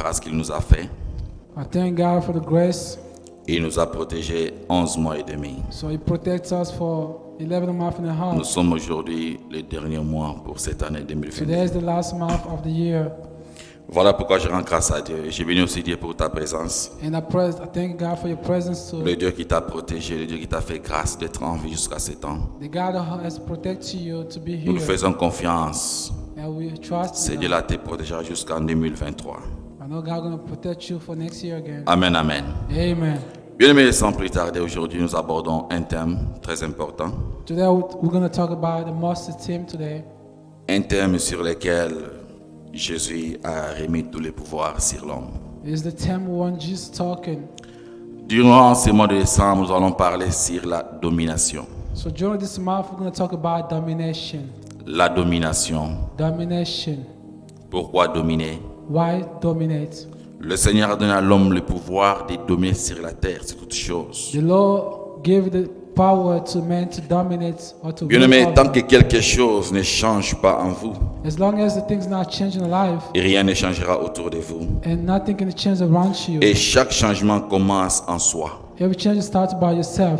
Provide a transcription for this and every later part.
grâce qu'il nous a fait. I thank God for the grace. Il nous a protégés 11 mois et demi. So He protects us for 11 months and a Nous half. sommes aujourd'hui le dernier mois pour cette année 2020. Today is the last month of the year. Voilà pourquoi je rends grâce à Dieu. J'ai béni aussi Dieu pour ta présence. And I thank God for your presence too. Le Dieu qui t'a protégé, le Dieu qui t'a fait grâce d'être en vie jusqu'à ce temps. The God who has protected you to be Nous nous here. faisons confiance. And we trust Ce in Dieu-là te protégera jusqu'en 2023. I know God is going to protect you for next year again. Amen, amen. Amen. Bien-aimés, sans plus tarder, aujourd'hui nous abordons un thème très important. Today we're going to talk about the master theme today. Un thème sur lequel Jésus a remis tous les pouvoirs sur l'homme. It's the theme when Jesus talking. Durant ce mois de décembre, nous allons parler sur la domination. So during this month we're going to talk about domination. La domination. Domination. Pourquoi dominer? Why dominate? Le Seigneur a donné à l'homme le pouvoir de dominer sur la terre, sur toutes choses. The Lord gave the power to man to dominate or to rule Bien-aimés, over. tant que quelque chose ne change pas en vous, As long as the things not changing in life et rien ne changera autour de vous. and nothing can change around you. Et chaque changement commence en soi. Every change starts by yourself.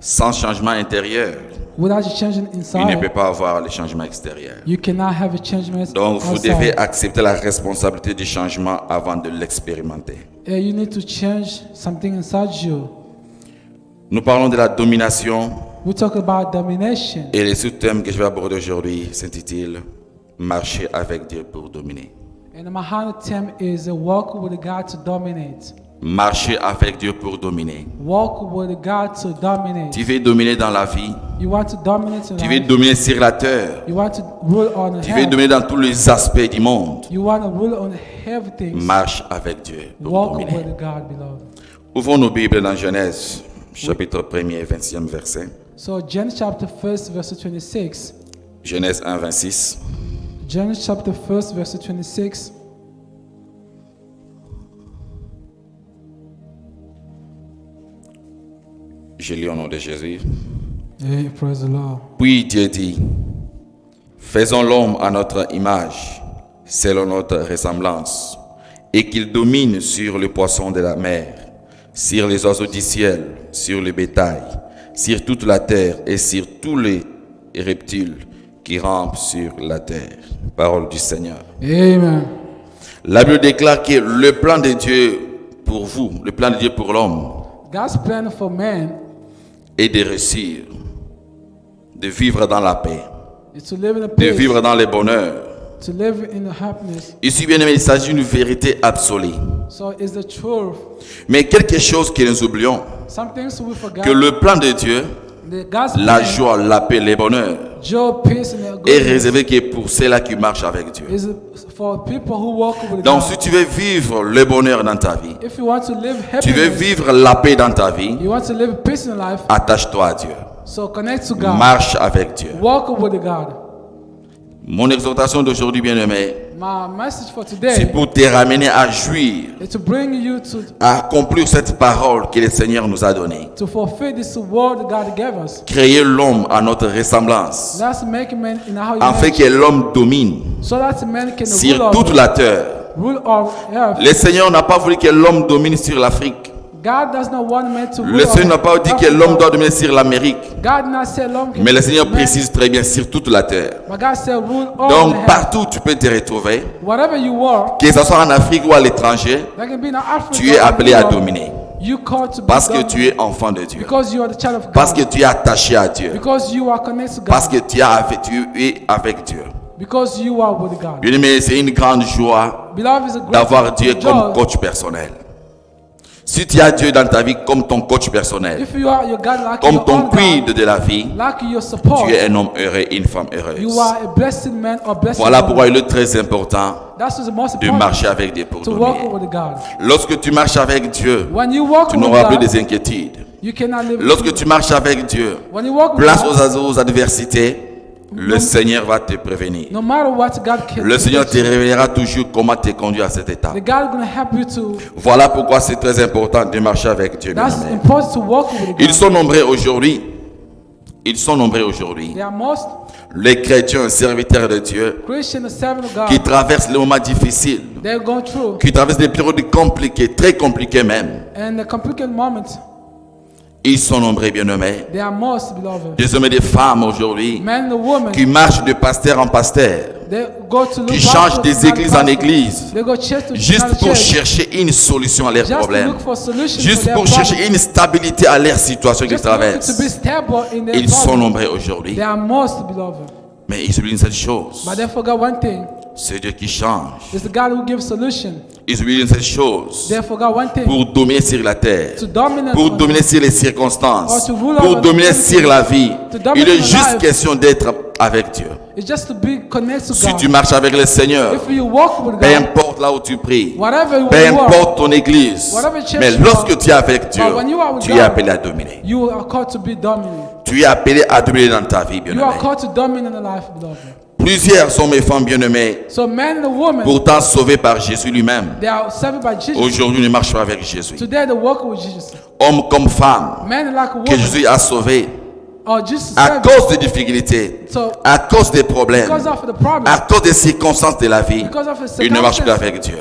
Sans changement intérieur, Without you changing il ne peut inside, pas avoir le changement extérieur. you cannot have a change Donc, vous outside. devez accepter la responsabilité du changement avant de l'expérimenter. Yeah, you need to change something inside you. Nous parlons de la domination We talk about domination. et le sous-thème que je vais aborder aujourd'hui s'intitule « Marcher avec Dieu pour dominer ». And my final theme is a walk with God to dominate. Marcher avec Dieu pour dominer. Walk with God to dominate. Tu veux dominer dans la vie, You want to dominate in tu veux life. dominer sur la terre, You want to rule on tu veux heaven. dominer dans tous les aspects du monde. You want to rule on everything. Marche avec Dieu pour Walk dominer. with God, beloved. Ouvrons nos Bibles dans Genèse, chapitre 1er, 20e verset. So Genesis chapter 1, verse 26. Genèse 1, 26. Genesis chapter 1, verse 26. Je lis au nom de Jésus. Hey, praise the Lord. Puis Dieu dit, faisons l'homme à notre image, selon notre ressemblance, et qu'il domine sur les poissons de la mer, sur les oiseaux du ciel, sur le bétail, sur toute la terre et sur tous les reptiles qui rampent sur la terre. Parole du Seigneur. Amen. La Bible déclare que le plan de Dieu pour vous, le plan de Dieu pour l'homme, God's plan for man est de réussir, de vivre dans la paix, is to live in a de peace, vivre dans le bonheur. to live in the happiness. Ici, bien aimé, il s'agit d'une vérité absolue. So it's the truth. Mais quelque chose que nous oublions, Some things we forgot. que le plan de Dieu, The God's la plan, joie, la paix, le bonheur, joy, peace, and est goodness réservé que pour ceux-là qui marchent avec Dieu. is for people who walk with Donc, God. si tu veux vivre le bonheur dans ta vie, If you want to live tu veux happiness, vivre la paix dans ta vie, you want to live peace in life, attache-toi à Dieu. so connect to God. Marche avec Dieu. Walk with God. Mon exhortation d'aujourd'hui, bien aimé, My message for c'est today pour te ramener à jouir, is to bring you à accomplir cette parole que le Seigneur nous a donnée. to fulfill this word God gave us. Créer l'homme à notre ressemblance, Let's make man in our afin image, que l'homme domine so that man can sur toute rule la terre. on earth. Le Seigneur n'a pas voulu que l'homme domine sur l'Afrique. God does not want man to Le rule Seigneur n'a pas dit que l'homme doit Africa. dominer sur l'Amérique. God not say l'homme can Mais le Seigneur man, précise très bien sur toute la terre. but God said rule all Donc the earth. partout où tu peux te retrouver, Whatever you are, que ce soit en Afrique ou à l'étranger, that can be in Africa. tu es or appelé à Europe, dominer. You called to be Parce que dominant. tu es enfant de Dieu. Because you are the child of God. Parce que tu es attaché à Dieu. Because you are connected to God. Parce que tu es avec Dieu. Because you are with God. Bien aimé, c'est une grande joie Beloved, is a great d'avoir Dieu joy. comme coach personnel. Si tu as Dieu dans ta vie comme ton coach personnel, If you are your God like comme your ton own God, guide de la vie, like your support, tu es un homme heureux et une femme heureuse. you are a blessed man or blessed Voilà woman. pourquoi il est très important That's the most de important, marcher avec Dieu pour to walk dominer. with God. Lorsque tu marches avec Dieu, When you walk tu with n'auras plus God, des inquiétudes. you cannot live. Lorsque tu marches avec Dieu, When you walk with place God, aux adversités, le Seigneur va te prévenir. no matter what God can Le Seigneur te do, révélera toujours comment te conduire à cette étape. the God is going to help you to. Voilà pourquoi c'est très important de marcher avec Dieu. That's bien-aimé. important to walk with God. Ils sont nombreux aujourd'hui Ils sont nombreux aujourd'hui. They are most Les chrétiens, serviteurs de Dieu, Christians, the servants of qui God. traversent les moments difficiles, They're going through qui traversent des périodes compliquées, très compliquées même. and the complicated moments. Ils sont nombreux, bien-aimés. They are most beloved. Des hommes et des femmes aujourd'hui Men and women. qui marchent de pasteur en pasteur, They go to qui look changent pastor, des not églises en pastor. églises, They go church to juste another pour church. chercher une solution à leurs Just to problèmes, look for solutions juste for their pour problems. chercher une stabilité à leur situation qu'ils Just to look to traversent. be stable in their Ils sont problems. nombreux aujourd'hui, They are most beloved. mais ils oublient cette chose. But they forgot one thing. C'est Dieu qui change. It's the God who gives solution. Ils oublient cette chose They forgot one thing. pour dominer sur la terre, To dominate pour on dominer sur les circonstances, Or to rule pour over dominer everything. sur la vie. To dominate Il est your juste life. question d'être avec Dieu. It's just to be connected to Si God. tu marches avec le Seigneur, If you walk with peu God, importe là où tu pries, whatever peu you are, importe ton église, Whatever church mais you lorsque are, tu es avec Dieu, but when you are with tu es God, appelé à dominer. you are called to be dominant. Tu es appelé à dominer dans ta vie, You bien-aimé. are called to dominate in life, beloved. Plusieurs sont mes femmes bien-aimées, So men and women, pourtant sauvées par Jésus lui-même. they are served by Jesus. Aujourd'hui, ne marchent pas avec Jésus. Today they walk with Jesus. Hommes comme femmes, Men like a que woman, Jésus a sauvés or Jesus à served. cause des difficultés, So à cause des problèmes, because of the problem, à cause des circonstances de la vie, because of the ils ne marchent plus circumstances, avec Dieu.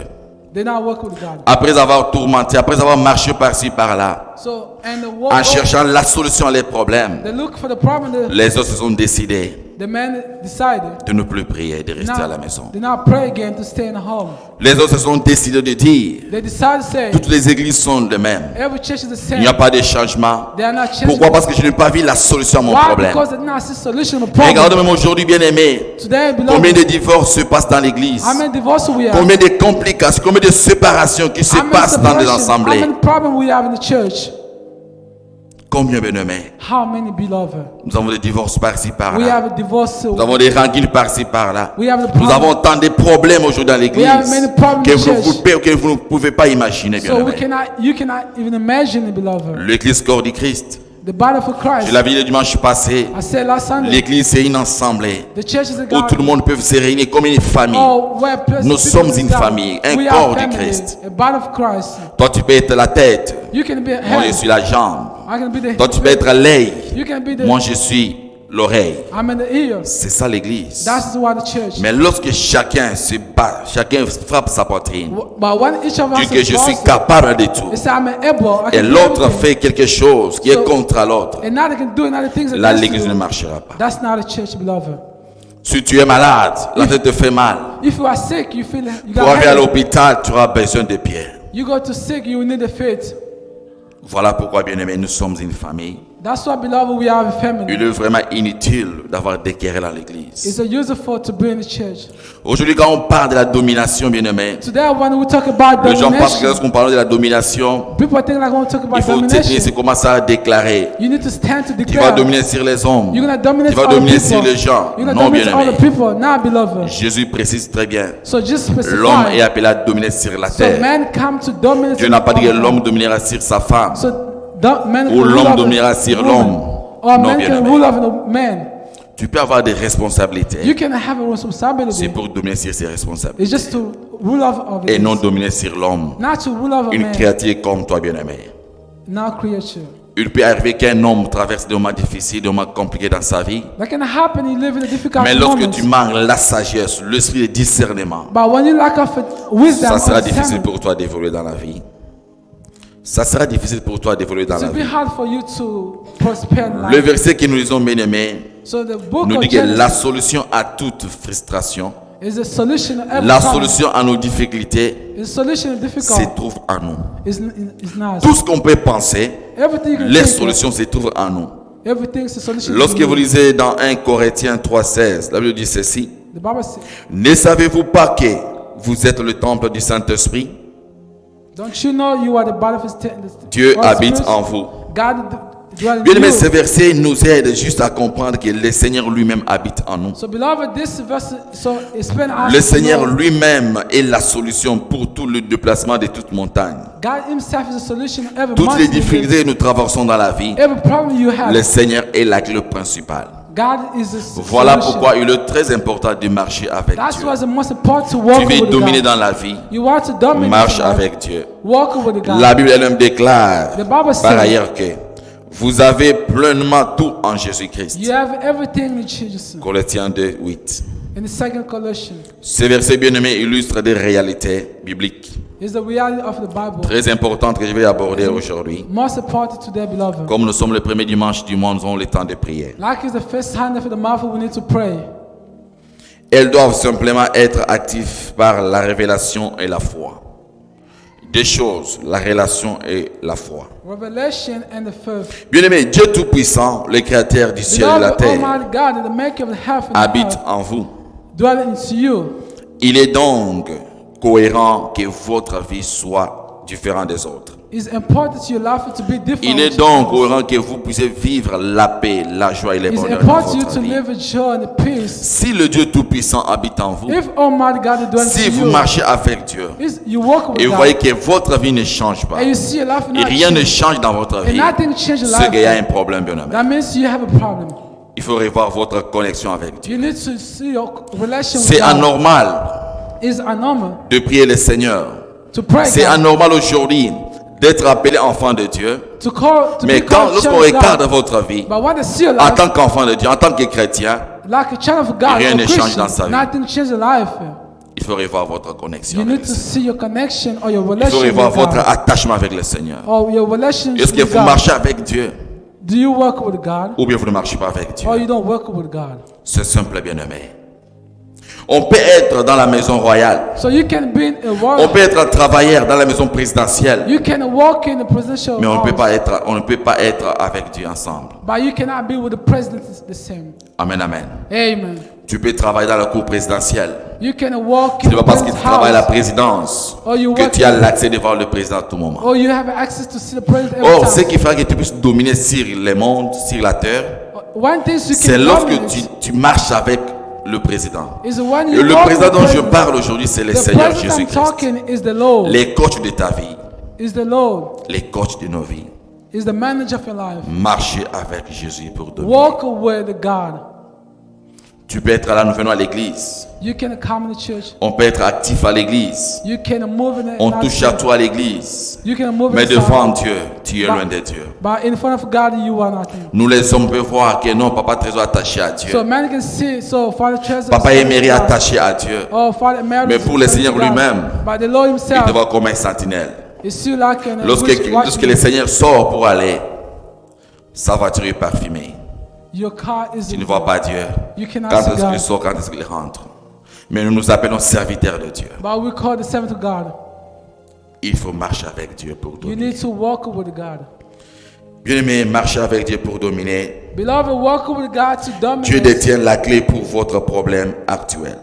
they not walk with God. Après avoir tourmenté, après avoir marché par-ci par-là, So and the walk, en cherchant la solution à leurs problèmes, they look for the problem. les autres se sont décidés The men decided de ne plus prier, de rester à la not, maison. they not pray again to stay in home. Les autres se sont décidés de dire, They decided to say toutes les églises sont les mêmes. every church is the Il same. n'y a pas de changement. They are not changing. Pourquoi? Parce que je n'ai pas vu la solution à mon Why? problème. Because they did not see solution to the problem. Regarde même aujourd'hui, bien-aimés, Today, combien de beloved, divorces se passent dans l'église, how many divorces we have? combien de complications, combien de séparations qui se How many passent dans les separations? How assemblées. many problems we have in the church? Combien, bien-aimés, How many, beloved? nous avons des divorces par-ci We par-là. have a divorce. Nous avons des rancunes par-ci par-là. We have the Nous problem. avons tant de problèmes aujourd'hui dans l'église We have many problems que in vous, church. que vous ne pouvez pas imaginer, So we bien-aimés. cannot, you cannot even imagine it, beloved. L'église corps du Christ. The body of Je Christ. l'avais dit le dimanche passé. I said last Sunday, L'église, c'est une assemblée the church is a où tout le God. monde peut se réunir comme une famille. Oh, where plus Nous people sommes une gather. famille, un We corps are de family, Christ. a body of Christ. Toi, tu peux être la tête. You can be a Moi, je head. suis la jambe. I can be the Toi, tu peux être l'œil. You can be the. Moi, je suis l'oreille. I'm in the ear. C'est ça l'église. That's what the church. Mais lorsque chacun se bat, chacun frappe sa poitrine, But when each of dit us que is je suis lost, capable de tout, they say I'm able. I et can do l'autre everything. fait quelque chose qui est contre l'autre, And now they can do another things. là, against l'église you. ne marchera pas. That's not a church, beloved. Si tu es malade, la tête te fait mal. If you are sick, you feel you Pour got aller à headache. l'hôpital, tu auras besoin de pierres. You go to sick, you need a faith. Voilà pourquoi, bien-aimés, nous sommes une famille. That's why, beloved, we are a family. Il est vraiment inutile d'avoir des querelles dans l'église. It's a useful to be in the church. Aujourd'hui, quand on parle de la domination, bien-aimés, Today, when we talk about les gens pensent que domination, lorsqu'on parle de la domination, people think like when we talk about il faut tenir, c'est domination, commencer à déclarer. you need to stand to Tu vas declare. dominer sur les hommes. You're gonna dominate Tu vas all the dominer people. sur les gens. You're gonna Non, dominate all the bien-aimés. people. Now, beloved. Jésus précise très bien. So just specify. L'homme est appelé à dominer sur la So terre. men come to dominate. Dieu n'a pas dit que l'homme dominera sur sa femme. So men Ou can rule l'homme over dominera sur woman. l'homme. Or Non, men bien can aimé. rule over the man. Tu peux avoir des responsabilités. You can have a C'est responsibility. pour dominer sur ses responsabilités. It's just to rule over Et it. non dominer sur l'homme. Not to rule over Une man. créature comme toi, bien-aimé. Not creature. Il peut arriver qu'un homme traverse des moments difficiles, des moments compliqués dans sa vie. That can happen. You live in a difficult Mais lorsque moment. tu manques la sagesse, l'esprit de discernement, But when you lack of wisdom, ça sera difficile understanding, pour toi d'évoluer dans la vie. Ça sera difficile pour toi d'évoluer dans it la will be vie. hard for you to prosper in Le life. verset que nous lisons, bien-aimé, So the book nous of dit que la Genesis solution à toute frustration, is a solution to every la problem. solution à nos difficultés, Is a solution to se difficult. trouve en nous. Is not. Tout ce qu'on peut penser, Everything you can les think solutions se trouvent en nous. of, everything is a solution. Lorsque to vous you. lisez dans 1 Corinthiens 3,16, la Bible dit ceci: The Bible says, Ne savez-vous pas que vous êtes le temple du Saint-Esprit? don't you know you are the body of His Dieu God's habite Spirit? en vous. God dwells in Bien aimé, you. ce verset nous aide juste à comprendre que le Seigneur lui-même habite en nous. So beloved, this verse so explain us. Le Seigneur lui-même est la solution pour tout le déplacement de toute montagne. God Himself is a solution. Every Toutes les mountain you difficultés que nous traversons dans la vie, face, every problem you have, le Seigneur est la clé principale. God is the Voilà solution. pourquoi il est très important de marcher avec That's Dieu. why it's the most important to walk Tu veux with dominer God. dans la vie, You want to dominate marche in life, avec Dieu. walk with God. La Bible elle-même déclare The Bible says- par ailleurs que Vous avez pleinement tout en Jésus-Christ. You have everything in Jesus. Colossiens 2, 8. In the second Colossians, Ce verset bien-aimé illustre des réalités bibliques is the reality of the Bible. très importantes que je vais aborder aujourd'hui. Most important today, beloved. Comme nous sommes le premier dimanche du mois, nous avons le temps de prier. Like it's the first time of the month, we need to pray. Elles doivent simplement être actives par la révélation et la foi. Deux choses, la relation et la foi. Revelation and the faith. Bien-aimé, Dieu Tout-Puissant, le Créateur du ciel et de la Beloved, terre, Almighty God, the maker of the heaven and the habite earth, en vous. dwell into you. Il est donc cohérent que votre vie soit différente des autres. It's important to your life to be different. Il est donc cohérent que vous puissiez vivre la paix, la joie et le It's bonheur dans important to you votre to vie. live with joy and peace. Si le Dieu Tout-Puissant habite en vous, If Almighty God dwells si in vous you, marchez avec Dieu, you walk with et vous God, voyez que votre vie ne change pas, and you see your life et not rien ne change, change dans votre and vie, nothing changes your c'est qu'il y a un life, problème, bien aimé. that means you have a problem. Il faut revoir votre connexion avec Dieu. You need to see your relation with C'est God. anormal It's normal de prier le Seigneur. to pray, C'est God, anormal aujourd'hui d'être appelé enfant de Dieu. to Mais be called lorsqu'on child of regarde God. votre vie, But when they see your en life, tant qu'enfant de Dieu, en tant que chrétien, like a child of God, rien or ne change Christian, dans sa vie. nothing changes your life. il faut revoir votre connexion You avec need le to Seigneur. see your connection or your Il faut relation revoir with votre God. attachement avec le Seigneur. Or your relationship Est-ce que with vous God. marchez avec Dieu Do you work with God ou bien vous ne marchez pas avec Dieu? or you don't work with God? C'est simple, bien-aimé. On peut être dans la maison royale. So you can be in a On world, peut être travailleur dans la maison présidentielle. you can walk in the presidential Mais on ne peut house, pas être avec Dieu ensemble. but you cannot be with the president the same. Amen, amen. Amen. Tu peux travailler dans la cour présidentielle. You can walk Ce in n'est pas the parce que tu president's travailles à la house, présidence or you que work tu as l'accès de voir le président à tout moment. or you have access to see the president every Or, ce time. qui fera que tu puisses dominer sur le monde, sur la terre, One thing you c'est can lorsque dominate tu marches avec le président. is when Et you le walk président with dont je president. parle aujourd'hui, c'est le The Seigneur president I'm Jésus-Christ. talking is the Lord. Les coachs de ta vie, Is the Lord. les coachs de nos vies. Is the manager of your life. Marchez avec Jésus pour dominer. Walk with God. Tu peux être là, nous venons à l'église. You can come in the church. On peut être actif à l'église. You can move in the On touche à toi à l'église. You can move Mais inside. devant Dieu, tu es loin de Dieu. But in front of God, you are nothing. Nous les hommes peuvent voir que non, papa est très attaché à Dieu. So man can see. So Father Treasure. Papa est Mary attaché à Dieu. Oh, Father Mary. Mais pour le Seigneur lui-même, But the Lord Il Himself te voit comme un sentinelle. is still like an Lorsque le Seigneur sort pour aller, sa voiture est parfumée. Your car is. Tu ne vois pas Dieu. You cannot Quand see est-ce qu'il God. sort, quand est-ce qu'il rentre. Mais nous nous appelons serviteurs de Dieu. But we call the servant of God. Il faut marcher avec Dieu pour You dominer. need to walk with God. Bien-aimé, marcher avec Dieu pour dominer. Beloved, walk with God to Dieu dominate. détient la clé pour votre problème actuel.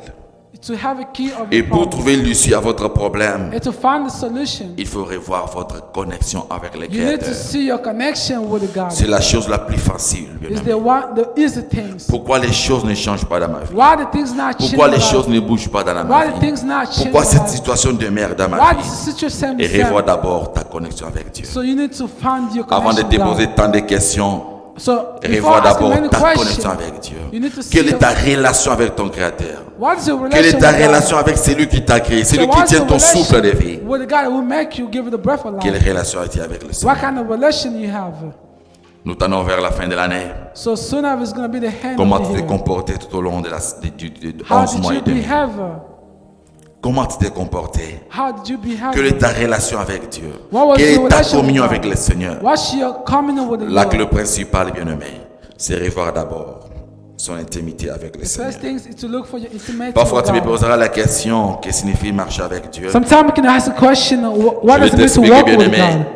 To have a key of Et your pour problem. trouver l'issue à votre problème, And to find the solution. il faut revoir votre connexion avec le You need to Créateur. see your connection with God. C'est la chose la plus facile. It's bien-aimé. the easy things. Pourquoi les choses ne changent pas dans ma vie? Why the things not change? Pourquoi les in life? choses ne bougent pas dans ma Why the vie? things not change? Pourquoi in cette life? situation demeure dans ma Why the vie? situation Et is revois there? d'abord ta connexion avec Dieu. So you need to find your Avant de connection te with poser God. tant de questions, So revois before asking d'abord many ta questions, connexion avec Dieu. you need to see Quelle est your- ta relation avec ton Créateur? what is your Quelle est relation ta with God? relation avec celui qui t'a créé, So celui qui what's tient your ton souffle de relation vie? with God who make you give you the breath of Quelle life? relation as-tu avec le Seigneur? What kind of relation you have? Nous tendons vers la fin de l'année. So soon as it's going to be the end Comment of tu the t'es year. comporté tout au long de 11 How did mois et you demi? behave? Comment tu t'es comporté? How did you behave? Quelle est ta relation avec Dieu? What was Quelle your est ta relation with communion God? avec le Seigneur? What's your communion with the Là que le Lord? principal, bien-aimé, c'est revoir d'abord son intimité avec le The Seigneur. first thing is to look for your intimacy Parfois, with tu me God. poseras la question, que signifie marcher avec Dieu? Sometimes you can ask the question, what Je vais does it mean to t'expliquer, walk with bien-aimé, God?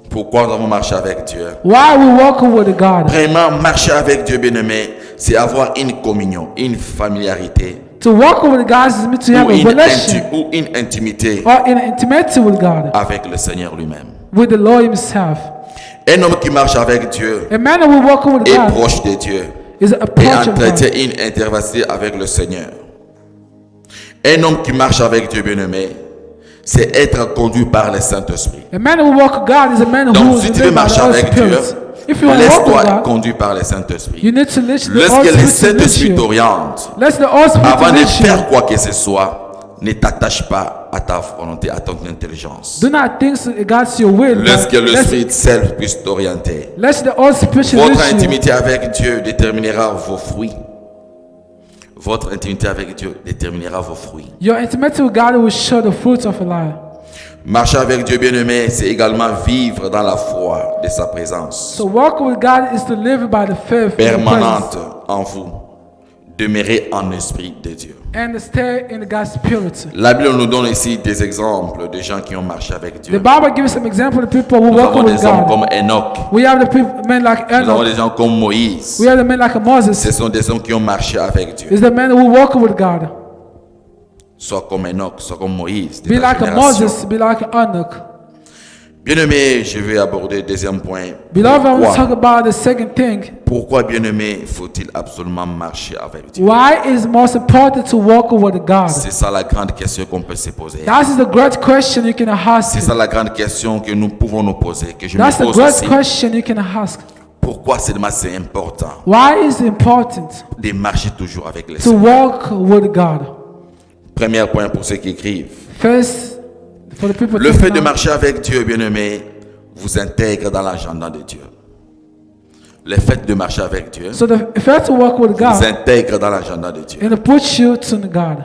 pourquoi nous avons marché avec Dieu. Why we walk with God? Vraiment, marcher avec Dieu, bien-aimé, c'est avoir une communion, une familiarité, To walk with God is meant to have a relation ou une intimité or in intimacy with God, avec le Seigneur lui-même. with the Lord Himself. Un homme qui marche avec Dieu A man who walk with est God proche de Dieu is et approachable. entretient une interactivité avec le Seigneur. Un homme qui marche avec Dieu, bien-aimé, c'est être conduit par le Saint-Esprit. A man who walk with God is a man who Donc, is si tu veux led by the marcher Holy avec Dieu, Spirit. If you want to walk with laisse-toi God, conduire par le Saint-Esprit. you need to let the Lorsque Holy le Spirit to lead Saint-Esprit you. t'oriente, Let the Holy Spirit avant de lead faire you. quoi que ce soit, ne t'attache pas à ta volonté, à ton intelligence. Do not think against your will. Laisse but que le Spirit seul puisse t'orienter. let the Holy Spirit Votre lead you. intimité avec Dieu déterminera vos fruits. Votre intimité avec Dieu déterminera vos fruits. Your intimacy with God will show the fruits of your life. Marcher avec Dieu, bien-aimé, c'est également vivre dans la foi de sa présence So walking with God is to live by the faith in the permanente presence en vous. Demeurez en esprit de Dieu. and stay in God's spirit. La Bible nous donne ici des exemples de gens qui ont marché avec The Dieu. Bible gives some example of people who Nous walk avons with des hommes God. comme Enoch. We have the people, men like Nous avons Enoch. des gens comme Moïse. We have the men like Moses. Ce sont des hommes qui ont marché avec Dieu. Is the men who walk with God. Soit comme Enoch, soit comme Moïse. de Be ta like a génération. Moses. Be like Enoch. Bien-aimé, je vais aborder le deuxième point. Beloved, I want to talk Pourquoi, about the second thing. pourquoi, bien-aimé, faut-il absolument marcher avec Dieu? Why is it most important to walk with God? C'est ça la grande question qu'on peut se poser. That is the great question you can ask. C'est ça la grande question que nous pouvons nous poser, que je That's me the pose great aussi. question you can ask. Pourquoi seulement c'est important Why is it important de marcher toujours avec le to Seigneur? walk with God? Premier point pour ceux qui écrivent. First, for the people Le taking fait de note, marcher avec Dieu, bien-aimé, vous intègre dans l'agenda de Dieu. Le fait de marcher avec Dieu so the first to walk with vous God intègre dans l'agenda de Dieu. and it puts you to God.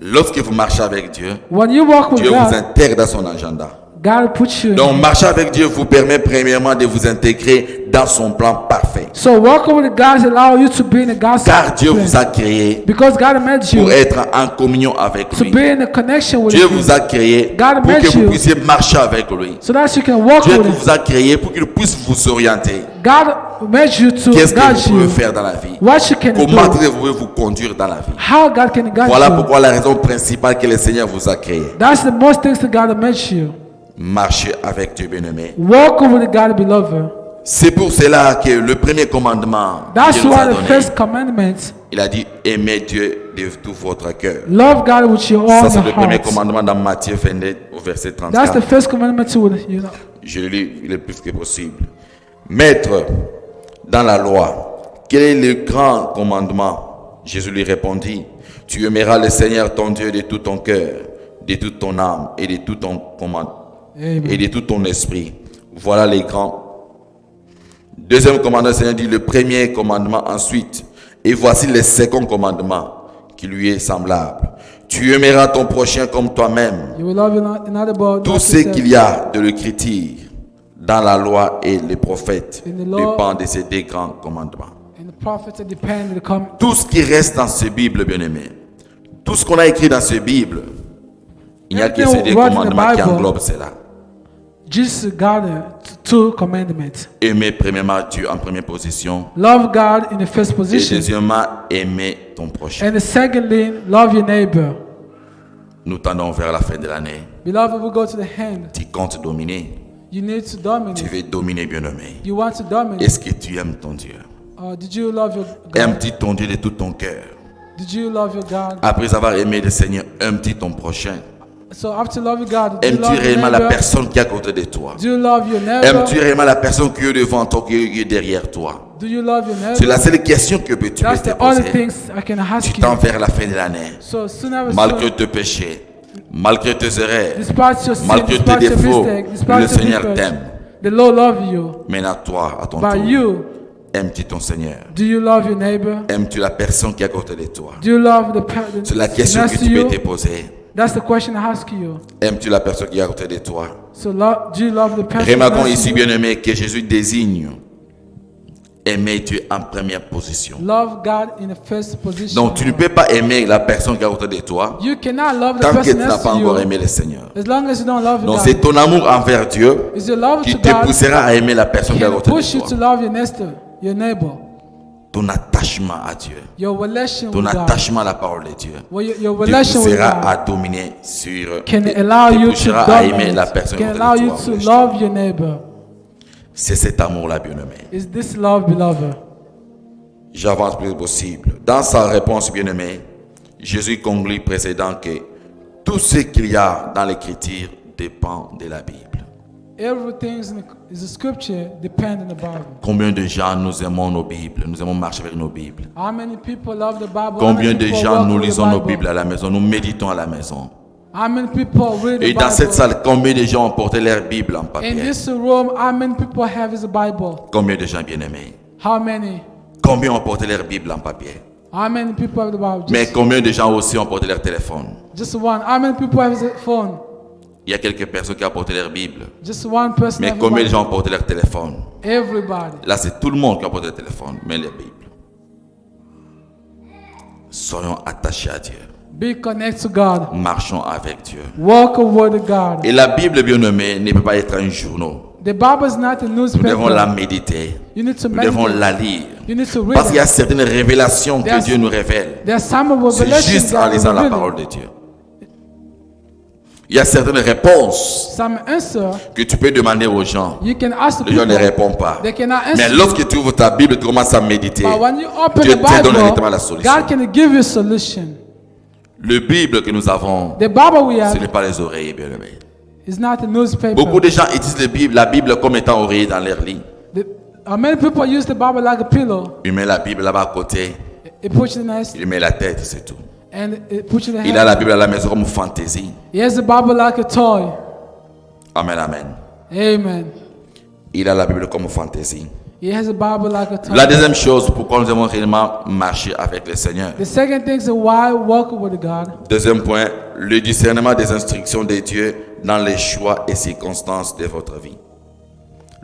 Lorsque vous marchez avec Dieu, When you walk with Dieu vous God, intègre dans son agenda. God puts you. Donc, marcher avec Dieu vous permet premièrement de vous intégrer dans son plan parfait. So walking with God allows you to be in God's Car Dieu plan. vous a créé Because God made you pour être en communion avec to lui. be in a connection with Dieu you, vous a créé God pour made que vous you puissiez marcher avec lui. so that you can walk Dieu with Him. vous a créé pour qu'il puisse vous orienter. God made you to Qu'est-ce que guide vous pouvez you. faire dans la vie? What you can Comment do. pouvez vous conduire dans la vie? How God can guide Voilà you. pourquoi la raison principale que le Seigneur vous a créé. That's the most things that God made you. Marcher avec Dieu, bien-aimé. Walk with God, beloved. C'est pour cela que le premier commandement que That's Dieu nous a why the donné, first commandment, il a dit aimez Dieu de tout votre cœur. love God with your Ça, own c'est le premier heart. commandement dans Matthieu 22 au verset That's 34. the first commandment to you know. Je le lis le plus que possible. Maître, dans la loi, quel est le grand commandement? Jésus lui répondit, tu aimeras le Seigneur ton Dieu de tout ton cœur, de toute ton âme et de tout ton commandement. Amen. Et de tout ton esprit. Voilà les grands. Deuxième commandement, le Seigneur dit le premier commandement ensuite. Et voici le second commandement qui lui est semblable. Tu aimeras ton prochain comme toi-même. You will love another but Tout not ce yourself. qu'il y a de l'écriture dans la loi et les prophètes In the law- dépend de ces deux grands commandements. And the prophets that depend come. Tout ce qui reste dans ces Bibles, bien-aimés, tout ce qu'on a écrit dans ces Bibles, il n'y a que ces deux Everything wrote in the commandements qui Bible. englobent cela. Jesus God two commandments. Aimer premièrement Dieu en première position. Love God in the first Et position. deuxièmement, aimer ton prochain. And secondly, love your neighbor. Nous tendons vers la fin de l'année. Beloved, we go to the hand. Tu comptes dominer. You need to Tu dominate. veux dominer, bien-aimé. You want to dominate. Est-ce que tu aimes ton Dieu? Did you love your God? Aimes-tu ton Dieu de tout ton cœur? Did you love your God? Après avoir aimé le Seigneur, aimes-tu ton prochain? So after loving God, do you Aimes-tu love your réellement la neighbor? personne qui est à côté de toi? Do you love your neighbor? Aimes-tu réellement la personne qui est devant toi, qui est derrière toi? Do you love your C'est neighbor? la seule question que tu peux That's te the only poser. things I can ask Tu you. tends vers la fin de l'année. So soon as Malgré tes péchés, malgré tes erreurs, despite your sin, malgré tes despite your défauts, mistake, le despite your Seigneur defect, t'aime. the Lord love you. Maintenant, toi, à ton But tour, you, aimes-tu ton Seigneur? do you love your neighbor? Aimes-tu la personne qui est à côté de toi? Do you love the C'est la question next que to tu peux you? te poser. That's the question I ask you. Aimes-tu la personne qui est à côté de toi? So do you love the person Remarquons next to ici, you? bien-aimé, que Jésus désigne aimer Dieu en première position. Love God in the first position. Donc, tu ne peux pas aimer la personne qui est à côté de toi You cannot love the tant que person tu n'as next pas to encore you aimé le Seigneur. as long as you don't love Donc, God. c'est ton amour envers Dieu It's your love qui to te God poussera à aimer la personne qui est à can côté push de you to toi. love your neighbor. Ton attachement à Dieu, Your relation ton with God. attachement à la parole de Dieu, Well, your te relation with poussera God à dominer sur, can te allow you to poussera à aimer la dominate, personne qui est can à allow côté you de to toi. love your neighbor. C'est cet amour-là, bien-aimé. Is this love, beloved? J'avance le plus possible. Dans sa réponse, bien-aimé, Jésus conclut précédent que tout ce qu'il y a dans l'écriture dépend de la Bible. Everything is the scripture depend on the Bible. Combien de gens nous aimons nos Bibles, nous aimons marcher avec nos Bibles. How many people love the Bible? Combien de gens nous walk with the lisons nos Bible? Bibles à la maison, nous méditons à la maison. How many people read the Et dans cette Bible? salle, combien de gens ont porté leur Bible en In papier? this room, how many people have his Bible? Combien de gens bien-aimés? How many? Combien ont porté leur Bible en papier? How many people have the Bible? Mais Just, combien de gens aussi ont porté leur téléphone? just one. How many people have his phone? Il y a quelques personnes qui ont porté leur Bible. Just one person. Mais have a combien de Bible. gens ont porté leur téléphone? Everybody. Là, c'est tout le monde qui a porté le téléphone, mais les Bibles. Soyons attachés à Dieu. Be connected to God. Marchons avec Dieu. Walk with God. Et la Bible, bien aimée, ne peut pas être un journal. The Bible is not a Nous devons la newspaper. méditer. You need to Nous devons meditate. la lire. You need to read Parce qu'il y a it. certaines révélations que There's- Dieu nous révèle. There's some C'est revelations juste en that lisant la are parole revealed. de Dieu. Il y a certaines réponses Some answer que tu peux demander aux gens. you can ask the Les gens ne people. répondent pas. They cannot Mais answer. lorsque tu ouvres ta Bible, tu commences à méditer. But when you open Dieu the te donne Bible, directement la solution. God can give you a solution. Le Bible que nous avons, The Bible we ce have n'est pas les oreilles, bien aimé. is not a newspaper. Beaucoup de gens utilisent la Bible comme étant oreiller dans leur lit. Many people use the Bible like a pillow. Il met la Bible là-bas à côté, It puts in the nest il met la tête, c'est tout. and it puts in the Il a la head. Bible à la maison comme fantaisie. He has the Bible like a toy. Amen, amen. Amen. Il a la Bible comme fantaisie. He has a Bible like a toy. La deuxième chose, pourquoi nous devons réellement marcher avec le Seigneur. The second thing is why walk with God. Deuxième point, le discernement des instructions de Dieu dans les choix et circonstances de votre vie.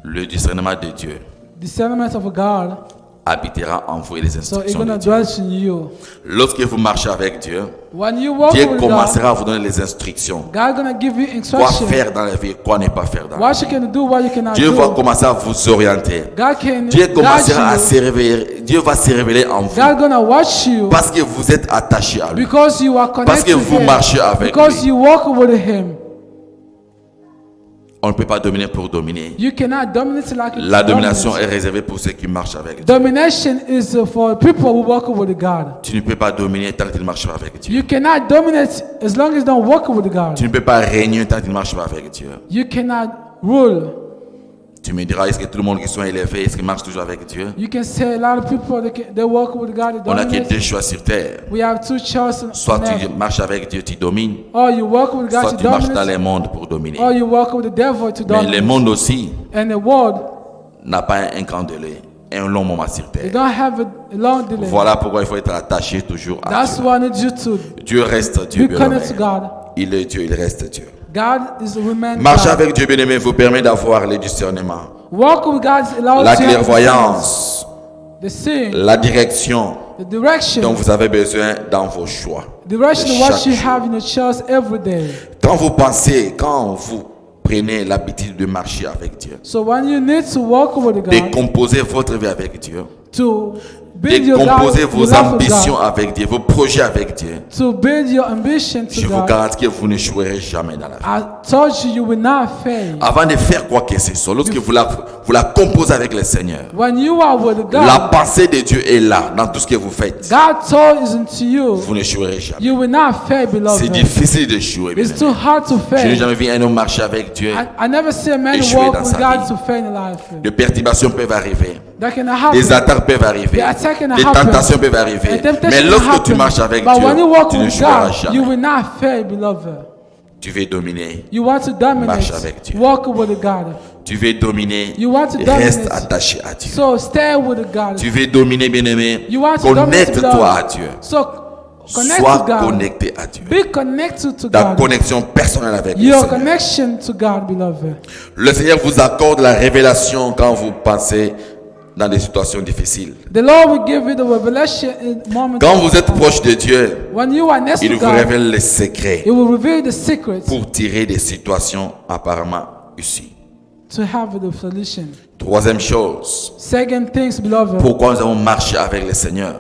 Le discernement de Dieu Discernment of God. habitera en vous et les So it's instructions gonna de Dieu. dwell in you. Lorsque vous marchez avec Dieu, When you walk Dieu with God, commencera à vous donner les instructions. God gonna give you Quoi instruction. faire dans la vie, quoi ne pas faire dans la What vie. you can do, what you cannot Dieu do. va commencer à vous orienter. God can Dieu guide commencera à you. servir. Dieu va se révéler en vous. God gonna watch you Parce que vous êtes attaché à lui. because you are Parce que connected to vous Him. marchez avec Because lui. you walk with Him. On ne peut pas dominer pour dominer. You cannot dominate like a La domination dominance. est réservée pour ceux qui marchent avec Dieu. Domination is for people who walk with God. Tu ne peux pas dominer tant que tu ne marches pas avec Dieu. You cannot dominate as long as you don't walk with God. Tu ne peux pas régner tant que tu ne marches pas avec Dieu. You cannot rule. Tu me diras, est-ce que tout le monde qui sont élevés, est-ce qu'ils marchent toujours avec Dieu? You can say a lot of people they walk with God. They On n'a que dominate. deux choix sur terre. We have two choices. Soit in tu life. marches avec Dieu, tu domines. Or you walk with God Soit to tu marches dans dominate. les mondes pour dominer. Or you walk with the devil to Mais le dominate. monde aussi And the world, n'a pas un grand délai, un long moment sur they terre. don't have a long delay. Voilà pourquoi il faut être attaché toujours à That's Dieu. why I need you to Dieu reste Dieu, be bien-aimé. connected to God. Il est Dieu, il reste Dieu. God is a remain Marcher God. avec Dieu, bien-aimé, vous permet d'avoir le discernement, Walk with God allows la you to have clairvoyance, the seeing, la direction the direction, dont vous avez besoin dans vos choix. direction de what chaque you jour. have in your choice every day. Quand vous pensez, quand vous prenez l'habitude de marcher avec Dieu, So when you need to walk with de God, composer votre vie avec Dieu, to de build your composer God, vos your love for ambitions God, avec Dieu, vos projets avec Dieu, to build your ambition to je vous God, garantis que vous n'échouerez jamais dans la vie. I told you you will not fail. Avant de faire quoi que ce soit, lorsque vous la composez avec le Seigneur, When you are with la God, pensée de Dieu est là dans tout ce que vous faites. God told is into you. Vous n'échouerez jamais. You will not fail, C'est beloved. difficile d'échouer. It's bien-aimé. too hard to Je n'ai fail. jamais vu un homme marcher avec Dieu. I never see a man Échouer walk dans with sa God vie. to fail in life. Des perturbations peuvent arriver. That can Des happen. attaques peuvent arriver. The attack can Des happen. tentations peuvent arriver. And temptation Mais can lorsque tu happen. marches avec But when you walk Dieu, tu with n'échoueras God, you jamais. will not fail, beloved. Tu veux dominer. You want to Marche dominate. avec Dieu. Walk with God. Tu veux dominer. You want to Reste dominate. attaché à Dieu. So stay with God. Tu veux dominer, bien-aimé. You want to dominate, Connecte-toi à beloved. Dieu. So connect Sois to God. connecté à Dieu. Be connected to Ta God. connexion personnelle avec le Your Seigneur. connection to God, beloved. Le Seigneur vous accorde la révélation quand vous passez dans des situations difficiles. The Lord will give you the revelation in moments. Quand vous êtes proche de Dieu, When you are next il to vous God, révèle les secrets He will reveal the secrets pour tirer des situations apparemment issues. to have the solution. Troisième chose, Second things, beloved. pourquoi nous avons marché avec le Seigneur?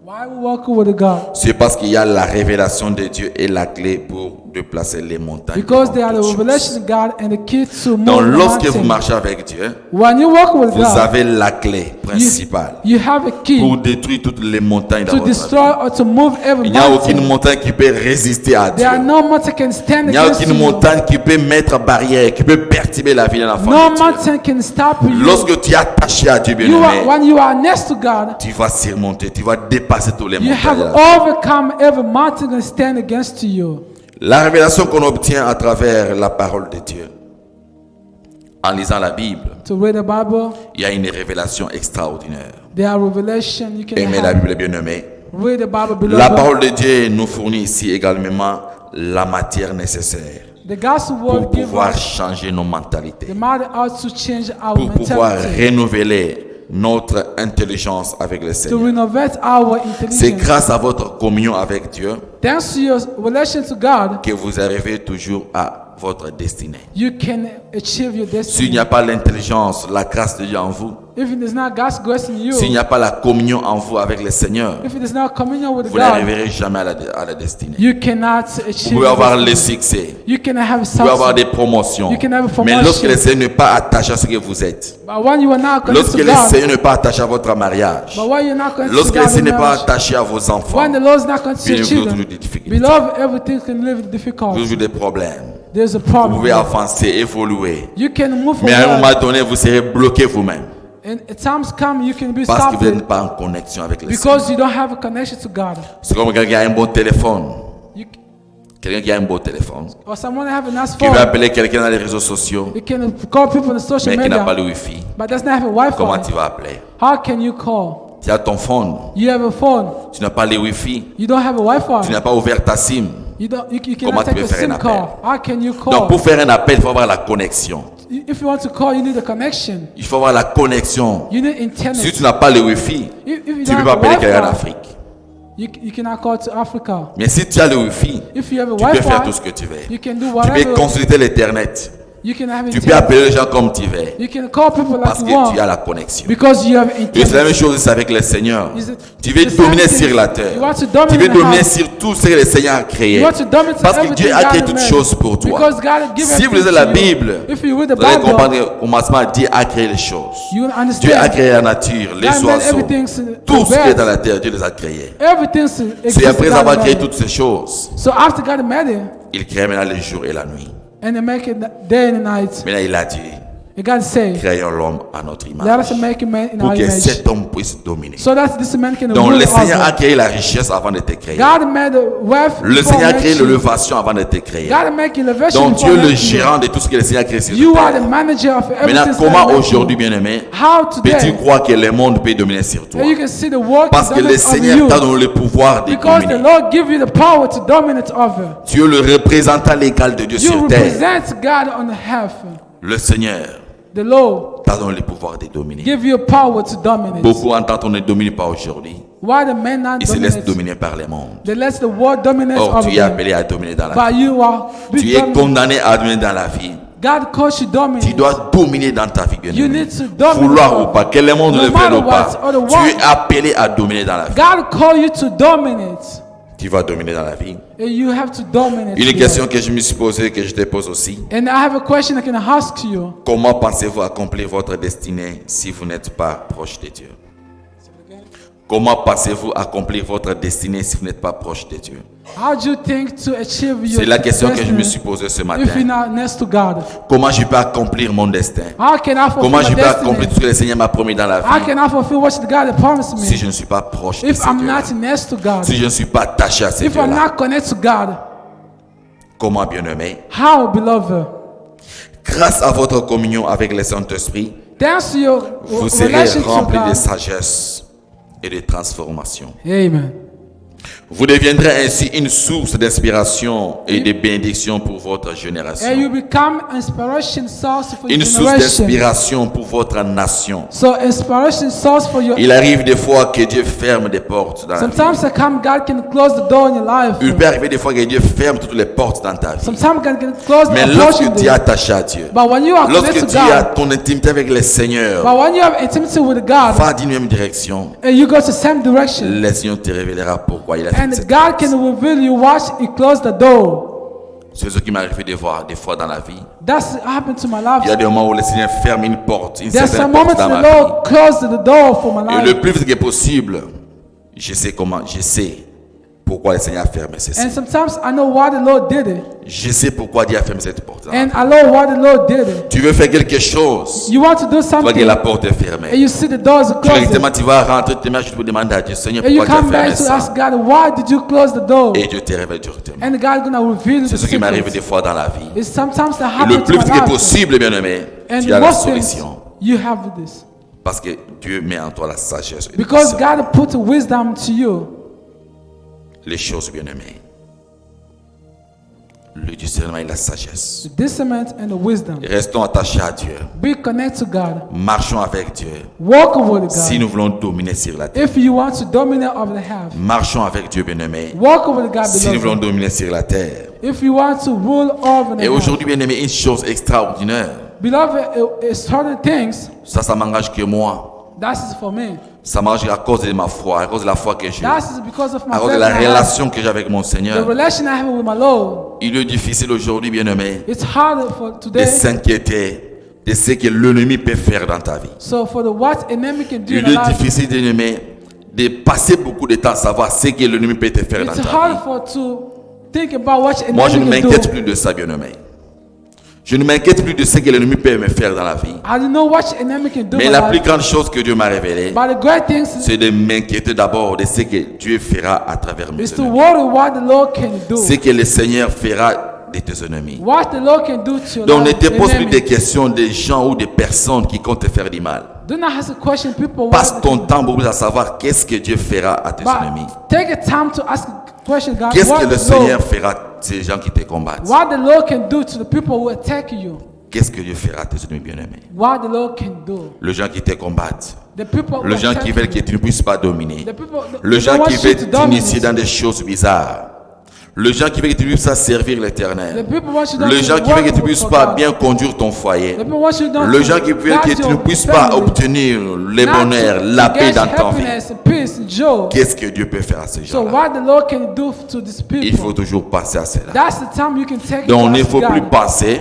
Why we walk with God? C'est parce qu'il y a la révélation de Dieu et la clé pour de placer les montagnes. Because they are the devant toutes revelation choses. of God and the key to Donc move the lorsque vous mountain. marchez avec Dieu, When you walk with vous God, avez la clé principale you have a key pour détruire toutes les montagnes dans to votre vie. destroy or to move every Il n'y a aucune mountain. montagne qui peut résister à Dieu. There are no mountain can stand Il n'y a against aucune you. montagne qui peut mettre barrière, qui peut perturber la vie d'un enfant No de Dieu. mountain can stop you. Lorsque tu es attaché à Dieu, You are, bien-aimé, when you are next to God, tu vas surmonter, tu vas dépasser tous les you montagnes. have de la vie. overcome every mountain can stand against you. La révélation qu'on obtient à travers la parole de Dieu, en lisant la Bible, To read the Bible, il y a une révélation extraordinaire. there are revelation you can Aimez la have. Bible, bien-aimé. Read the Bible, La beloved. parole de Dieu nous fournit ici également la matière nécessaire The gospel pour word gives pouvoir us changer nos mentalités, the matter how to change our pour pouvoir mentality, renouveler notre intelligence avec le to Seigneur. renovate our C'est intelligence. grâce à votre communion avec Dieu Thanks to your relation to God, que vous arrivez toujours à votre destinée. you can achieve your S'il destiny. n'y a pas l'intelligence, la grâce de Dieu en vous, If it is not God's grace in you, s'il n'y a pas la communion en vous avec le Seigneur, if it is not communion with vous God, n'arriverez jamais à la destinée. you cannot Vous achieve pouvez your avoir le destiny. succès, You can have vous pouvez avoir des success. promotions, You can have a mais promotion. lorsque le Seigneur n'est pas attaché à ce que vous êtes, But when you are not connected lorsque to le God, Seigneur n'est pas attaché à votre mariage, but when you're not connected lorsque to le God in Seigneur n'est pas marriage, attaché à vos enfants, when the Lord is not connected to bien your vous aurez toujours children, des difficultés, beloved, everything can live vous difficult. aurez toujours des problèmes. There's a Vous problem. pouvez avancer, évoluer, You can move mais à un forward, moment donné, vous serez bloqué vous-même and at times come you can be parce que vous stopped n'êtes pas en connexion avec le Seigneur. because you don't have a connection to God. C'est comme quelqu'un qui a un bon téléphone, You, quelqu'un qui a un beau téléphone, or someone have a nice qui veut phone. appeler quelqu'un dans les réseaux sociaux, You can call people on the social mais qui n'a pas media, le Wi-Fi. but does not have a Comment Wi-Fi. tu vas appeler? How can you call? Tu as ton phone, You have a phone. tu n'as pas le Wi-Fi, You don't have a tu Wi-Fi. n'as pas ouvert ta SIM. You Comment cannot tu take peux a faire un SIM call. How can you Donc call? pour faire un appel, il faut avoir la connexion. If you want to call, you need a connection. Il faut avoir la connexion. You need internet. Si tu n'as pas le Wi-Fi, If you tu ne don't peux pas have a appeler quelqu'un en Wi-Fi, Afrique. you cannot call to Africa. Mais si tu as le Wi-Fi, If you have a tu peux faire tout ce Wi-Fi, que tu veux. you can do Tu peux whatever. consulter l'Internet. You can have Tu peux internet. appeler les gens comme tu veux. You can call people like Parce you que tu as want la connexion. because you have Et c'est la même internet. chose avec le Seigneur. Is it Tu veux the dominer same thing? sur la terre. You want to Tu dominate veux the dominer house. sur tout ce que le Seigneur a créé. You want to dominate Parce que everything Dieu a créé God toutes made. choses pour toi. Because God has given Si vous lisez everything la to you. Bible, If you read the vous allez Bible, comprendre qu'au commencement, Dieu a créé les choses. you will Dieu a understand. créé la nature, les God made oiseaux, everything tout ce qui est to dans la terre, Dieu les a créés. Everything C'est après exists. avoir créé toutes ces choses, So after God made it, il crée maintenant le jour et la nuit. and they make it day and night, Maintenant, il a dit, and God say, créons l'homme à notre let image. us make a man in Pour our que image. cet homme puisse dominer. So that this man can Donc rule le Seigneur a over. créé la richesse avant de te créer. God made wealth Le before Seigneur a créé making. l'élevation avant de te créer. God make elevation Donc before Dieu est le making you. gérant de tout ce que le Seigneur a créé sur You la are the terre. manager of everything. Maintenant, comment aujourd'hui, bien-aimé, How peux-tu today? croire que le monde peut dominer sur toi? And you can see the work Parce que le of Seigneur you. t'a donné le pouvoir de Because the dominer. Lord give you the power to dominate over. Tu es le représentant légal de Dieu You sur terre. represent God on the earth. Le Seigneur The Lord t'a donné le pouvoir de dominer. give you power to dominate. Beaucoup entendent on ne domine pas aujourd'hui. Why the men not Ils se laissent dominate? dominer par le monde. They let the world dominate Or, over tu es them. appelé à dominer dans la But vie. you are Tu es dominate. condamné à dominer dans la vie. God calls you Tu dominate. dois dominer dans ta vie, You bien-aimé. need to dominate. Vouloir ou pas, que le monde No le veuille matter ou pas, what, or the tu world. es appelé à dominer dans la vie. God call you to dominate. Tu vas dominer dans la vie. And you have to dominate. Une here. question que je me suis posée, que je te pose aussi. And I have a question I can ask you. Comment pensez-vous accomplir votre destinée si vous n'êtes pas proche de Dieu? Comment pensez-vous accomplir votre destinée si vous n'êtes pas proche de Dieu? How do you think to achieve your C'est la question que je me destiny suis posée ce if you're matin. not next to God? Comment je peux accomplir mon destin? How can I fulfill Comment my je peux accomplir destiny? tout ce que le Seigneur m'a promis dans la How vie can I fulfill what God has promised si me je ne suis pas proche de if ce I'm Dieu-là? not next to God? Si je ne suis pas attaché à ce If I'm Dieu-là? not connected to God? Comment, bien-aimé? How, beloved? Grâce à votre communion avec le Saint-Esprit, Thanks to your vous serez relation to remplis de God. sagesse et de transformation. Amen. Vous deviendrez ainsi une source d'inspiration et de bénédiction pour votre And you génération. become inspiration source for your Une source generation. d'inspiration pour votre nation. So inspiration source for your. Il arrive des fois que Dieu ferme des portes dans la vie. Sometimes God can close the door in your life. Il peut arriver des fois que Dieu ferme toutes les portes dans ta vie. Sometimes God can close Mais the lorsque portion. tu es attaché à Dieu, But when you are lorsque connected tu to as God, ton intimité avec le Seigneur, but when you have intimacy with God, va d'une même direction, and you go to the same direction, le Seigneur te révélera pourquoi il a fait and cette God chose. can reveal you why He closed the door. C'est ce qui m'est arrivé de voir des fois dans la vie. That's happened to my Il y a life. des moments où le Seigneur ferme une porte, une There's certaine some porte moments dans the ma vie. Lord closed the door for my Et life. le plus vite que possible, je sais pourquoi le Seigneur a fermé ceci. And sometimes I know why the Lord did it. Je sais pourquoi Dieu a fermé cette porte. And I know why the Lord did it. Tu veux faire quelque chose, You want to do tu vois que something la porte est and fermée. you see the doors are closed. Directement, tu vas rentrer, tu vas demander à Dieu, Seigneur, And you pourquoi tu as come fermé back to ça? ask God, why did you close the door? Et Dieu te révèle directement. And God gonna reveal the C'est ce qui m'arrive secrets. des fois dans la vie. It's sometimes that Et le happens to plus my vite que life. possible, bien-aimé, And tu as la most things, solution. you have this. Parce que Dieu met en toi la sagesse. et le Because discernement. God put wisdom to you. Les choses, bien-aimées. Le discernement et la sagesse. The discernment and the wisdom. Restons attachés à Dieu. Be connected to God. Marchons avec Dieu. Walk with Si God. nous voulons dominer sur la terre. If you want to dominate over the half, Marchons avec Dieu, bien-aimé. walk with God, Si nous voulons beloved. dominer sur la terre. If you want to rule over the Et half, aujourd'hui, bien-aimé, une chose extraordinaire. beloved, certain things, Ça m'engage que moi. that is for me. Ça m'engage à cause de ma foi, à cause de la foi que j'ai. That is because of my À cause de faith la I have. relation que j'ai avec mon The Seigneur. relation I have with my Lord. Il est difficile aujourd'hui, bien-aimé, It's harder for de today. s'inquiéter de ce que l'ennemi peut faire dans ta vie. So for the what enemy can do in Il your est life, difficile, bien-aimé, de passer beaucoup de temps à savoir ce que l'ennemi peut te faire dans it's ta hard vie. for to think about what Moi, je ne enemy can m'inquiète do. plus de ça, bien-aimé. Je ne m'inquiète plus de ce que l'ennemi peut me faire dans la vie. I don't know what enemy can do Mais in la my plus life. grande chose que Dieu m'a révélée, But the great thing c'est de m'inquiéter d'abord de ce que Dieu fera à travers mes is to ennemis. worry what the Lord can do. Ce que le Seigneur fera de tes ennemis. What the Lord can do to your Donc ne life. te pose plus enemy. des questions des gens ou des personnes qui comptent te faire du mal. Do not ask a question people Passe what, ton temps beaucoup à savoir qu'est-ce que Dieu fera à tes ennemis. but take a time to ask a question, God. Qu'est-ce What que le the Seigneur Lord, fera à ces gens qui te combattent? what the Lord can do to the people who attack you. Qu'est-ce que Dieu fera à tes ennemis bien-aimés? What the Lord can do. Les gens qui te combattent. The people who Les gens attack qui veulent you. que tu ne puisses pas dominer. The people, Les they gens want qui you veulent to dominate. t'initier dans des choses bizarres. Les gens qui veulent que tu ne puisses pas servir The l'Éternel. people want you Les to gens qui veulent que tu ne work puisses for pas God. bien conduire ton foyer. The people want you not Les to gens qui veulent que guide tu ne your puisses pas family, obtenir le not bonheur, to la paix get dans ta vie. happiness, peace, joy. Qu'est-ce que Dieu peut faire à ces So gens-là? what the Lord can do to these Il people, faut toujours penser à cela. that's the time you can take Donc it il to ne faut ask plus God. penser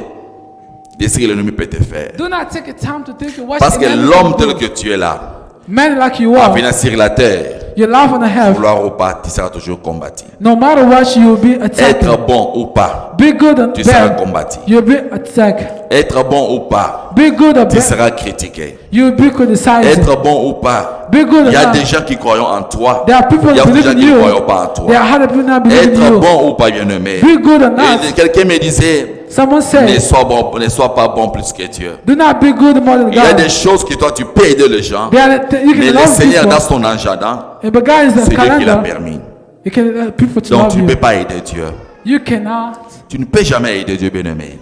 de ce que l'ennemi peut te faire. Do not take a time to think of what Parce que enemy l'homme can tel do. que tu es là, Man like you à are, venir sur la terre, your life on the half. vouloir ou pas, tu seras toujours combattu. No matter what, you will be attacked. Être bon ou pas, Be good or tu seras bad, combattu. you'll be attacked. Être bon ou pas, Be good or tu bad, seras critiqué. you'll be criticized. Être bon ou pas, Be good or il y a not. des gens qui croient en toi. There are people Il y a that des believe gens in qui ne you. croient pas en There toi. are other people that believe in Être you. bon ou pas, bien-aimé. Be good or Et not. quelqu'un me disait, Someone ne said, sois pas bon plus que Dieu. do not be good more than Il y a des God. choses que toi tu peux aider les gens, There are you mais can le love Seigneur dans people. son agenda, But God is c'est the Dieu qui l'a calendar. permis. You can people to Donc love tu ne peux you. pas aider Dieu. You cannot. Tu ne peux jamais aider Dieu, bien-aimé.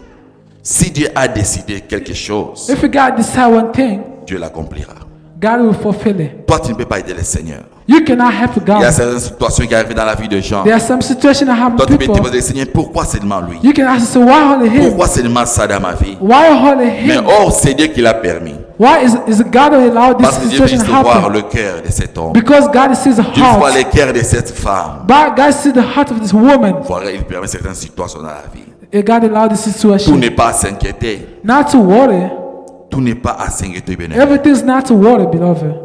Si Dieu a décidé quelque chose, If God decide one thing, Dieu l'accomplira. God will fulfill it. Toi, tu ne peux pas aider le Seigneur. You cannot help Il y a God. certaines situations qui arrivent dans la vie de gens. There are some situations that happen Toi, to tu peux te people. poser, Seigneur, pourquoi seulement lui? You can ask yourself, why only him? Pourquoi seulement ça dans ma vie? Why only Mais him? or, c'est Dieu qui l'a permis. Why is God who allowed this Parce que Dieu situation puisse to voir happen? le cœur de cet homme. Because God sees the Dieu voit heart. le cœur de cette femme. But God sees the heart of this woman. Voilà, il permet certaines situations dans la vie. And God allowed this Tout situation. n'est pas à s'inquiéter. Not to worry. Tout n'est pas à s'inquiéter, bien-aimé. Everything's not to worry, beloved.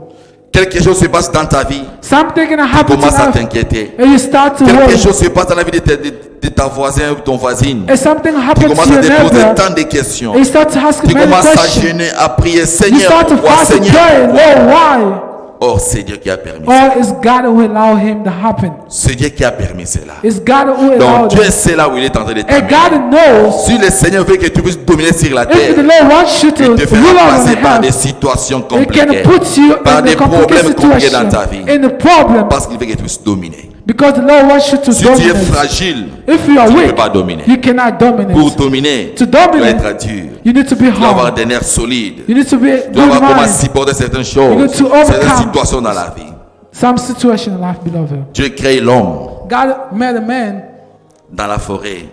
Quelque chose se passe dans ta vie. Something can happen to Commence à life. t'inquiéter. And you start to Quelque worry. chose se passe dans la vie de ta voisin ou ton voisine. And something Tu happens commences to à your te poser neighbor. tant de questions. And you start to ask Tu many commences à questions. gêner, à prier, You Seigneur, start to pourquoi, fast and Seigneur, pray. pourquoi? Lord, why? Or, c'est Dieu qui a permis ça. Or is God who allowed him to happen? C'est Dieu qui a permis cela. It's God who Donc, allowed Dieu it. sait là où il est en train de And t'amener. God knows Si le Seigneur veut que tu puisses dominer sur la if the terre, Lord wants you to il te rule fera over passer the par des house, situations He can compliquées, put you par in des a complicated problèmes compliqués situation, dans ta vie, in a problem, parce qu'il veut que tu puisses dominer. because the Lord wants you to Si tu es dominate. fragile, If you are tu ne peux weak, pas dominer. you cannot Pour dominate. dominer, To tu dois dominate, être dur. you need to be Tu dois avoir hard. des nerfs solides. You need to be Tu dois avoir good comment mind. supporter certaines You choses, need to certaines overcome. situations dans la vie. Some situation in life, beloved. Dieu crée l'homme God made a man dans la forêt.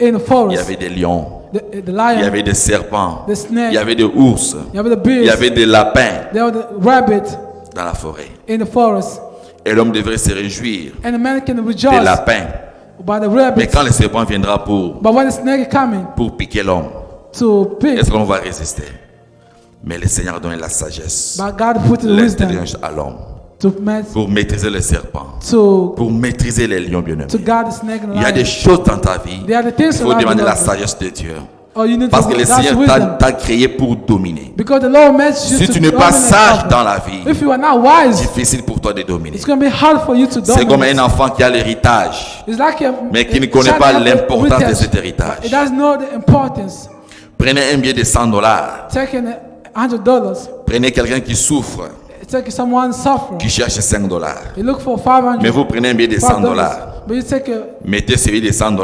in the Il y forest. avait des lions, The il y lion, avait des serpents, the snake, il y avait des ours, you have the il y beast, avait des lapins there was the rabbit dans la forêt. in the forest. Et l'homme devrait se réjouir And the man can des rejoice lapins by the Mais rabbit. quand le serpent viendra But when the snake is coming pour piquer l'homme, to pick, est-ce qu'on va résister? Mais le Seigneur a donné la sagesse, but God put the wisdom l'intelligence à l'homme to pour maîtriser le serpent, to pour maîtriser les lions bien-aimés. guard the snake and Il y a lion. des choses dans ta vie, There are the things il faut in life, demander la beloved. sagesse de Dieu. Oh, you need Parce que to le God's Seigneur wisdom. t'a créé pour dominer. Because the Lord made you Si to tu n'es pas dominate sage others. dans la vie, If you are not wise, difficile pour toi de dominer. it's going to be hard for you to C'est comme dominate. un enfant qui a l'héritage, It's like mais qui ne connaît pas l'importance de cet héritage. It doesn't know the importance. Prenez un billet de $100. Taking $100, Prenez quelqu'un qui souffre, taking someone suffering. qui cherche $5. You look for 500. Mais vous prenez un billet de $100. But you take Mettez celui de $100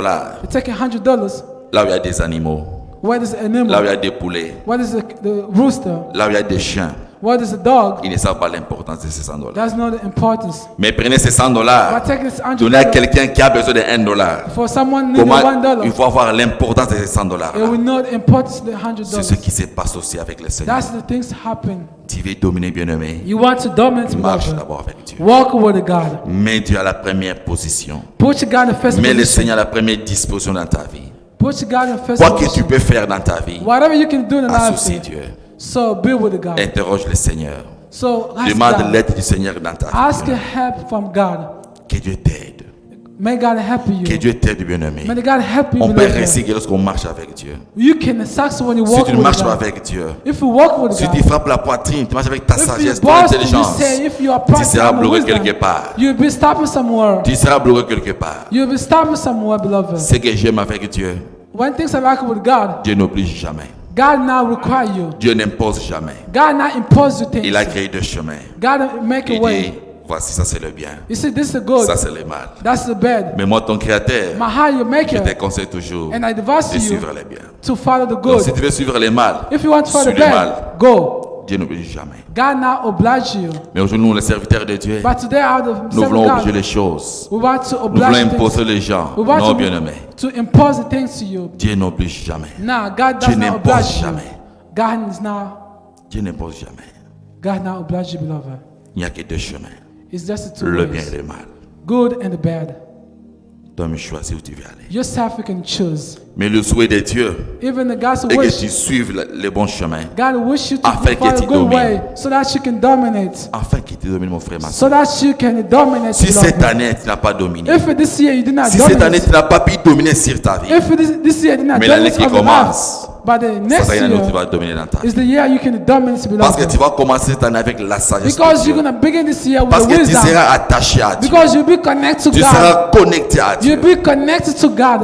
$100. là où il y a des animaux, What is an là où il y animal? a des poulets, What is the rooster? là où il y a des chiens. What is the dog? Ils ne savent pas l'importance de ces $100. That's not the importance. Mais prenez ces $100, But take this donnez à $100 quelqu'un qui a besoin de $1. for someone needing Comment $1. il faut avoir l'importance de ces $100 It will know the importance of the C'est ce $100. qui se passe aussi avec le Seigneur. That's the things happen. Tu veux dominer, bien-aimé, You want to dominate, marche beloved. d'abord avec Dieu. Walk with God. Mets Dieu à la première position. Put your God in first Mets le position. Seigneur à la première disposition dans ta vie. Put your God in first Quoi que tu position. peux faire dans ta vie, Whatever you can do in life, associe Dieu. so be with God. Interroge le Seigneur. So ask Demande God. l'aide du Seigneur dans ta Ask vie. help from God. Que Dieu t'aide. May God help Que you. Dieu t'aide, bien-aimé. May God help you. On peut beloved. réussir que lorsqu'on marche avec Dieu. You can succeed when you Si walk tu ne with marches pas God. avec Dieu, If you walk with si tu God, frappes la poitrine, tu marches avec ta if you sagesse, ton boast, you intelligence, say, if you are tu practicing seras bloqué wisdom, quelque part. you'll be stopping somewhere. Tu seras bloqué quelque part. You'll be stopping somewhere, beloved. Ce que j'aime avec Dieu, When things are like with God, Dieu n'oblige jamais. God now require you. Dieu n'impose jamais. God now impose you things. Il a créé deux chemins. God make a Il way. dit, voici ça c'est le bien, You see, this is the good. ça c'est le mal. That's the bad. Mais moi, ton créateur, My how you make je te it, conseille toujours and I advise de you suivre le bien. to follow the Donc si good. tu veux suivre le mal, If you want to follow suis the le mal. bad, go. Dieu n'oblige jamais. God now oblige you. Mais aujourd'hui, nous, les serviteurs de Dieu, But today, out of nous voulons seven obliger God, les choses. we want to Nous voulons oblige imposer things. les gens. We want Non, bien-aimé. to impose the things to you. Dieu n'oblige jamais. Now, God Dieu does not n'impose oblige you. jamais. God is now, Dieu n'impose jamais. God now oblige you, beloved. Il n'y a que deux chemins. It's just the two Le bien ways. et le mal. Good and the bad. Toi-même, choisis où tu veux aller. Yourself you can choose. Mais le souhait de Dieu Even the God's est que wish, tu suives le bon chemin. God wish you to Afin que follow a tu good domines. way so that you can dominate. Afin qu'il te domine, mon frère, ma So soeur. that you can dominate. Si beloved. cette année, tu n'as pas dominé. If this year you did not Si cette année, dominate, tu n'as pas pu dominer sur ta vie. if this year you did not Mais l'année dominate qui over life, commence, but the Ça next sera une année où tu year vas dominer dans ta vie. is the year you can dominate, Parce que beloved. tu vas commencer cette année avec la sagesse Because de you're Dieu. gonna begin this year with Parce the que tu wisdom. seras attaché à Dieu. Because you'll be connected to Tu God. seras connecté à Dieu. You'll be connected to God.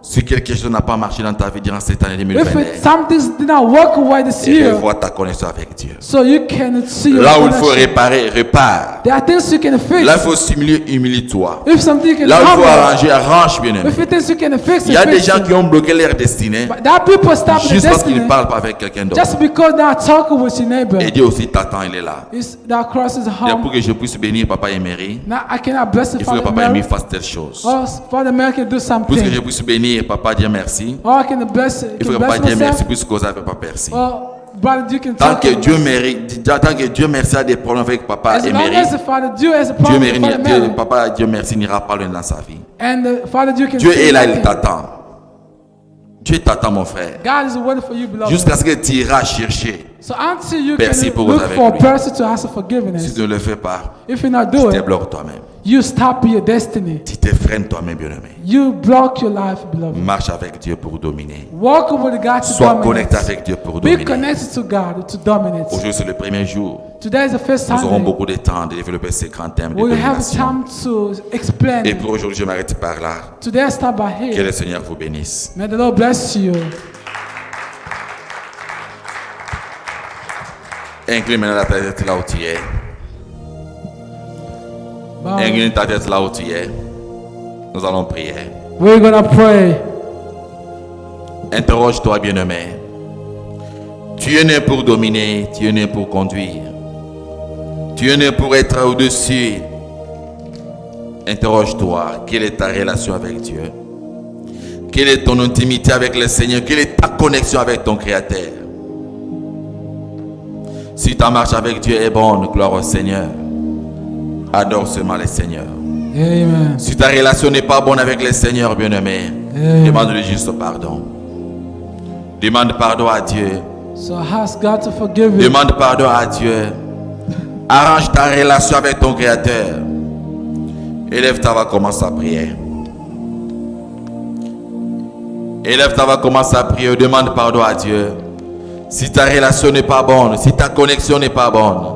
Si quelque chose n'a pas marché dans ta vie durant cette année If 2021, some things did not work away this et year, revois ta connexion avec Dieu. so you can see your Là où il faut connection. réparer, répare. There are things you can fix. Là où il faut stimuler, humilie-toi. If something you can Là où il faut humble, arranger, arrange bien aimé. if it is you can fix Il y a it, des fix gens it. qui ont bloqué leur destinée But there are people stopping the juste parce qu'ils destiny ne parlent pas avec quelqu'un d'autre. just because they are talking with your neighbor. Et Dieu aussi t'attend, il est là. It's, that cross is Et pour home. que je puisse bénir Papa Emery, Now I cannot bless the il faut que Father Papa Emery Mary. fasse telle chose. Or Father Mary can do Pour que je something. puisse bénir Papa, dire merci. Or I can bless, Il faut can que Papa bless dise merci myself. puisse causer avec Papa merci. Or brother, you can Tant talk. que Dieu mérite, tant que Dieu merci a des problèmes avec Papa As long Emery, as the Father Dieu has a Dieu, problem with Father Mary, Papa Dieu merci n'ira pas loin dans sa vie. and the Father Dieu can Dieu say est là, il nothing. t'attend. Dieu t'attend, mon frère. God is waiting for you, beloved. Jusqu'à ce que tu iras chercher. So until you Merci can pour look avec for a lui. person to ask for Si forgiveness, tu ne le fais pas, if you not tu do te it, bloques toi-même. you stop your destiny. Tu te freines toi-même, bien-aimé. You block your life, beloved. Marche avec Dieu pour dominer. Walk with God to Sois dominate. connecté avec Dieu pour Be dominer. connected to God to dominate. Aujourd'hui, c'est le premier jour. Today is the first Nous aurons Sunday. beaucoup de temps de développer ces grands thèmes de We'll have domination. time to explain. Et pour aujourd'hui, je m'arrête par là. Today I start by Que here. le Seigneur vous bénisse. May the Lord bless you. Incline maintenant ta tête là où tu es. Bow. Incline ta tête là où tu es. Nous allons prier. We're gonna pray. Interroge-toi, bien-aimé. Tu es né pour dominer, tu es né pour conduire. Tu es né pour être au-dessus. Interroge-toi, quelle est ta relation avec Dieu? Quelle est ton intimité avec le Seigneur? Quelle est ta connexion avec ton Créateur? Si ta marche avec Dieu est bonne, gloire au Seigneur. Adore seulement le Seigneur. Amen. Si ta relation n'est pas bonne avec le Seigneur bien-aimé, demande-lui juste pardon. Demande pardon à Dieu. So ask God to forgive you. Demande pardon à Dieu. Arrange ta relation avec ton Créateur. Élève-toi, va commencer à prier. Élève-toi, va commencer à prier. Demande pardon à Dieu. Si ta relation n'est pas bonne, si ta connexion n'est pas bonne,